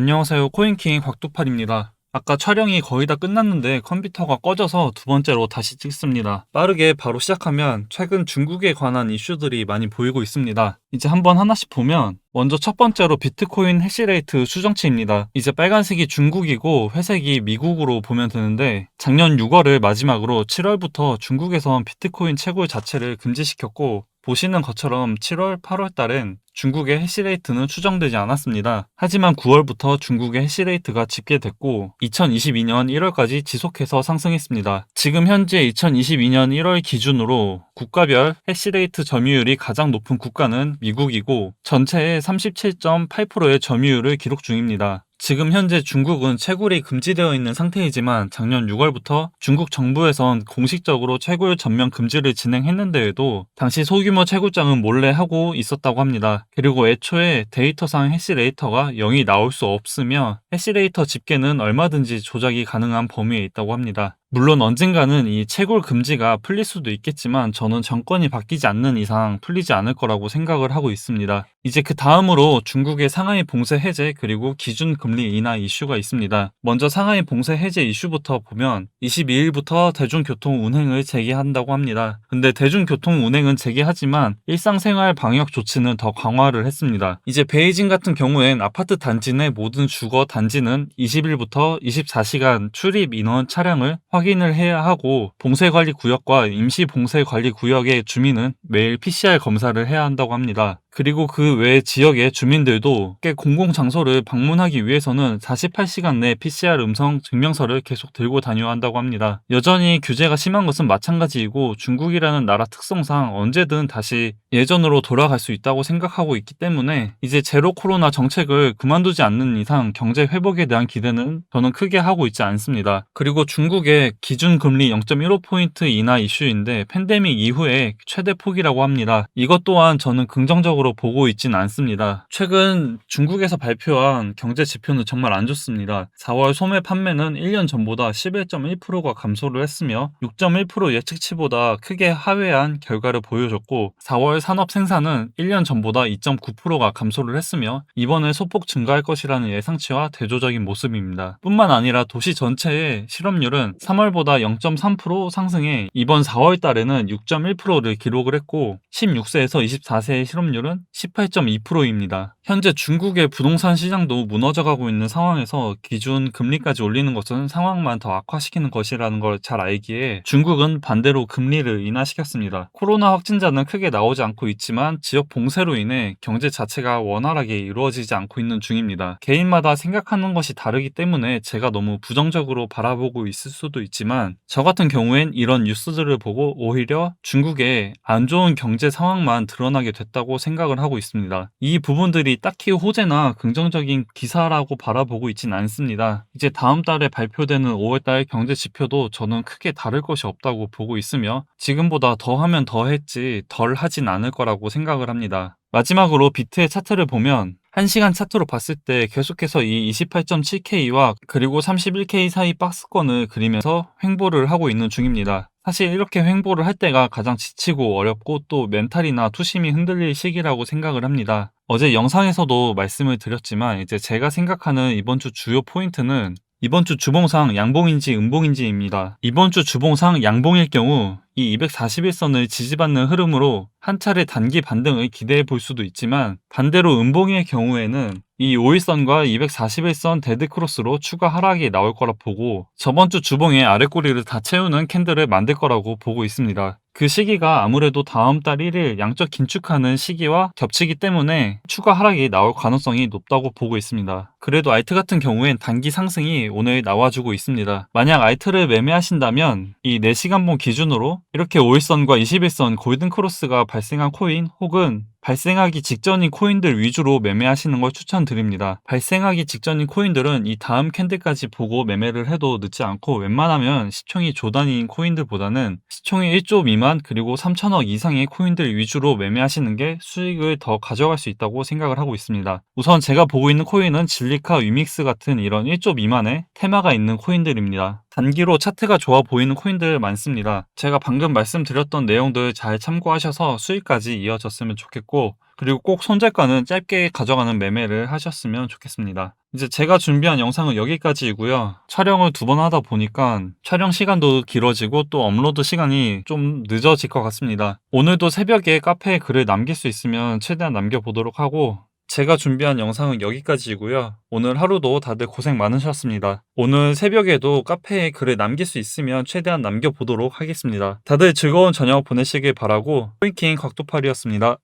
안녕하세요. 코인킹 곽두팔입니다. 아까 촬영이 거의 다 끝났는데 컴퓨터가 꺼져서 두 번째로 다시 찍습니다. 빠르게 바로 시작하면 최근 중국에 관한 이슈들이 많이 보이고 있습니다. 이제 한번 하나씩 보면 먼저 첫 번째로 비트코인 해시레이트 추정치입니다. 이제 빨간색이 중국이고 회색이 미국으로 보면 되는데 작년 6월을 마지막으로 7월부터 중국에선 비트코인 채굴 자체를 금지시켰고 보시는 것처럼 7월, 8월 달엔 중국의 해시레이트는 추정되지 않았습니다. 하지만 9월부터 중국의 해시레이트가 집계됐고 2022년 1월까지 지속해서 상승했습니다. 지금 현재 2022년 1월 기준으로 국가별 해시레이트 점유율이 가장 높은 국가는 미국이고 전체의 37.8%의 점유율을 기록 중입니다. 지금 현재 중국은 채굴이 금지되어 있는 상태이지만 작년 6월부터 중국 정부에선 공식적으로 채굴 전면 금지를 진행했는데에도 당시 소규모 채굴장은 몰래 하고 있었다고 합니다. 그리고 애초에 데이터상 해시레이터가 0이 나올 수 없으며 해시레이터 집계는 얼마든지 조작이 가능한 범위에 있다고 합니다. 물론 언젠가는 이 채굴 금지가 풀릴 수도 있겠지만 저는 정권이 바뀌지 않는 이상 풀리지 않을 거라고 생각을 하고 있습니다. 이제 그 다음으로 중국의 상하이 봉쇄 해제 그리고 기준 금리 인하 이슈가 있습니다. 먼저 상하이 봉쇄 해제 이슈부터 보면 22일부터 대중교통 운행을 재개한다고 합니다. 근데 대중교통 운행은 재개하지만 일상생활 방역 조치는 더 강화를 했습니다. 이제 베이징 같은 경우엔 아파트 단지 내 모든 주거 단지는 20일부터 24시간 출입 인원 차량을 확인을 해야 하고 봉쇄관리구역과 임시봉쇄관리구역의 주민은 매일 PCR 검사를 해야 한다고 합니다. 그리고 그 외 지역의 주민들도 공공장소를 방문하기 위해서는 48시간 내 PCR 음성 증명서를 계속 들고 다녀야 한다고 합니다. 여전히 규제가 심한 것은 마찬가지이고 중국이라는 나라 특성상 언제든 다시 예전으로 돌아갈 수 있다고 생각하고 있기 때문에 이제 제로 코로나 정책을 그만두지 않는 이상 경제 회복에 대한 기대는 저는 크게 하고 있지 않습니다. 그리고 중국의 기준금리 0.15포인트 인하 이슈인데 팬데믹 이후에 최대 폭이라고 합니다. 이것 또한 저는 긍정적으로 보고 있진 않습니다. 최근 중국에서 발표한 경제 지표는 정말 안 좋습니다. 4월 소매 판매는 1년 전보다 11.1%가 감소를 했으며 6.1% 예측치보다 크게 하회한 결과를 보여줬고 4월 산업 생산은 1년 전보다 2.9%가 감소를 했으며 이번에 소폭 증가할 것이라는 예상치와 대조적인 모습입니다. 뿐만 아니라 도시 전체의 실업률은 3월보다 0.3% 상승해 이번 4월 달에는 6.1%를 기록을 했고 16세에서 24세의 실업률은 18.2%입니다. 현재 중국의 부동산 시장도 무너져가고 있는 상황에서 기준 금리까지 올리는 것은 상황만 더 악화시키는 것이라는 걸 잘 알기에 중국은 반대로 금리를 인하시켰습니다. 코로나 확진자는 크게 나오지 않고 있지만 지역 봉쇄로 인해 경제 자체가 원활하게 이루어지지 않고 있는 중입니다. 개인마다 생각하는 것이 다르기 때문에 제가 너무 부정적으로 바라보고 있을 수도 있지만 저 같은 경우엔 이런 뉴스들을 보고 오히려 중국의 안 좋은 경제 상황만 드러나게 됐다고 생각을 하고 있습니다. 이 부분들이 딱히 호재나 긍정적인 기사라고 바라보고 있진 않습니다. 이제 다음 달에 발표되는 5월달 경제 지표도 저는 크게 다를 것이 없다고 보고 있으며 지금보다 더 하면 더 했지 덜 하진 않을 거라고 생각을 합니다. 마지막으로 비트의 차트를 보면 1시간 차트로 봤을 때 계속해서 이 28.7K와 그리고 31K 사이 박스권을 그리면서 횡보를 하고 있는 중입니다. 사실 이렇게 횡보를 할 때가 가장 지치고 어렵고 또 멘탈이나 투심이 흔들릴 시기라고 생각을 합니다. 어제 영상에서도 말씀을 드렸지만 이제 제가 생각하는 이번 주 주요 포인트는 이번 주 주봉상 양봉인지 음봉인지입니다. 이번 주 주봉상 양봉일 경우 이 241선을 지지받는 흐름으로 한 차례 단기 반등을 기대해 볼 수도 있지만 반대로 음봉의 경우에는 이 5일선과 241선 데드크로스로 추가 하락이 나올 거라 보고 저번 주 주봉의 아랫꼬리를 다 채우는 캔들을 만들 거라고 보고 있습니다. 그 시기가 아무래도 다음 달 1일 양적 긴축하는 시기와 겹치기 때문에 추가 하락이 나올 가능성이 높다고 보고 있습니다. 그래도 알트 같은 경우엔 단기 상승이 오늘 나와주고 있습니다. 만약 알트를 매매하신다면 이 4시간봉 기준으로 이렇게 5일선과 21선 골든크로스가 발생한 코인 혹은 발생하기 직전인 코인들 위주로 매매하시는 걸 추천드립니다. 발생하기 직전인 코인들은 이 다음 캔들까지 보고 매매를 해도 늦지 않고 웬만하면 시총이 조 단위인 코인들보다는 시총이 1조 미만 그리고 3천억 이상의 코인들 위주로 매매하시는 게 수익을 더 가져갈 수 있다고 생각을 하고 있습니다. 우선 제가 보고 있는 코인은 진리카 위믹스 같은 이런 1조 미만의 테마가 있는 코인들입니다. 단기로 차트가 좋아 보이는 코인들 많습니다. 제가 방금 말씀드렸던 내용들 잘 참고하셔서 수익까지 이어졌으면 좋겠고, 그리고 꼭 손절가는 짧게 가져가는 매매를 하셨으면 좋겠습니다. 이제 제가 준비한 영상은 여기까지이고요. 촬영을 2번 하다 보니까 촬영 시간도 길어지고 또 업로드 시간이 좀 늦어질 것 같습니다. 오늘도 새벽에 카페에 글을 남길 수 있으면 최대한 남겨보도록 하고, 제가 준비한 영상은 여기까지이고요. 오늘 하루도 다들 고생 많으셨습니다. 오늘 새벽에도 카페에 글을 남길 수 있으면 최대한 남겨보도록 하겠습니다. 다들 즐거운 저녁 보내시길 바라고, 코인킹 곽도팔이었습니다.